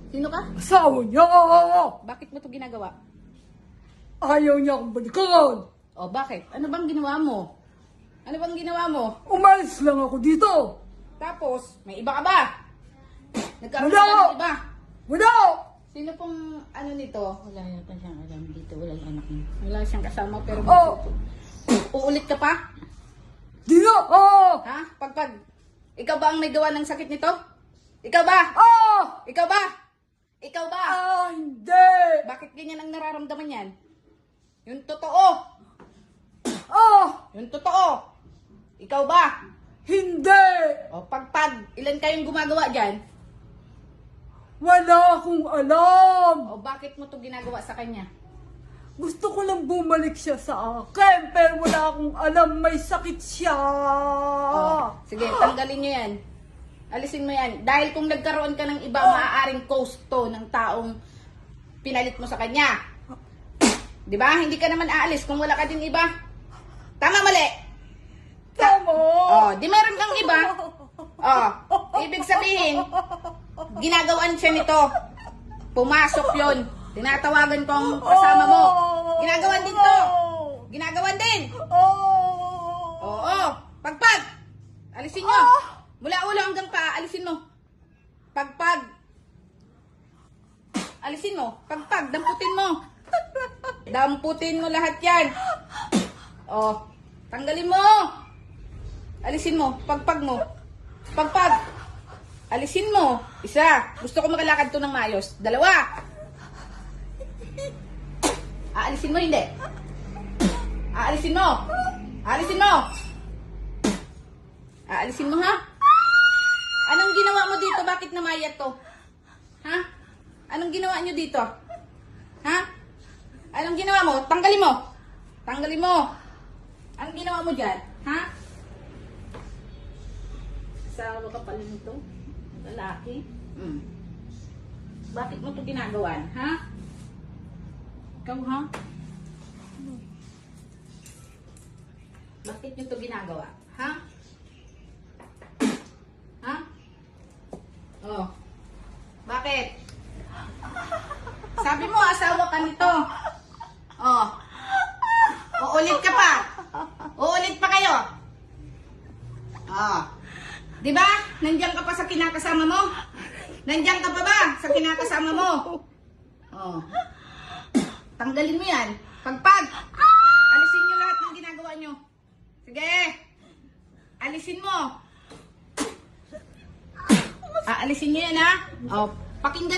Sino ka? Asawa niya! Bakit mo to ginagawa? Ayaw niya akong balikan! O bakit? Ano bang ginawa mo? Ano bang ginawa mo? Umalis lang ako dito! Tapos, may iba ka ba? Nagkaroon Wala! ka ng iba? Wala! Sino pong ano nito? Wala yata siyang alam dito. Wala yung anak niya. Wala siyang kasama pero Oh! uulit ka pa? Di na! Oh! Ha? Pagpag. Ikaw ba ang may gawa ng sakit nito? Ikaw ba? Ah! Ikaw ba? Ikaw ba? Ah! Hindi! Bakit ganyan ang nararamdaman yan? Yung totoo. Ah! Yung totoo. Ikaw ba? Hindi! O pagpag. Ilan kayong gumagawa dyan? Wala akong alam! O bakit mo to ginagawa sa kanya? Gusto ko lang bumalik siya sa akin, pero wala akong alam may sakit siya. O, sige, tanggalin nyo yan. Alisin mo yan. Dahil kung nagkaroon ka ng iba, maaaring cost to ng taong pinalit mo sa kanya. Di ba? Hindi ka naman aalis kung wala ka din iba. Tama, mali? Tama! Oh, di meron kang iba. Oh, ibig sabihin, ginagawan siya nito. Pumasok yon. Tinatawagan ko ang kasama mo. Ginagawan din to. Ginagawan din. Oo. Pagpag. Alisin nyo. Mula ulo hanggang paa, alisin mo. Pagpag. Alisin mo. Pagpag. Damputin mo. Damputin mo lahat yan. Oh. Tanggalin mo. Alisin mo. Pagpag mo. Pagpag. Alisin mo. Isa. Gusto ko makalakad to ng maayos. Dalawa. Aalisin mo, hindi. Aalisin mo. Aalisin mo. Aalisin mo, ha? Anong ginawa mo dito? Bakit namayat to? Ha? Anong ginawa nyo dito? Ha? Anong ginawa mo? Tanggalin mo. Tanggalin mo. Anong ginawa mo dyan? Ha? Asawa ka pala nito? Lalaki? Bakit mo to ginagawan? Ha? Ikaw, ha? Bakit nyo to ginagawa? Ha? Ha? Oh. Bakit? Sabi mo, asawa ka nito. Oh. Uulit ka pa. Uulit pa kayo. Oh. Di ba? Nandiyan ka pa sa kinakasama mo? Nandiyan ka pa ba sa kinakasama mo? Oh. Tanggalin mo yan. Pagpag. Alisin nyo lahat ng ginagawa nyo. Sige. Alisin mo. Alisin nyo yan, ha? Oh, pakinggan.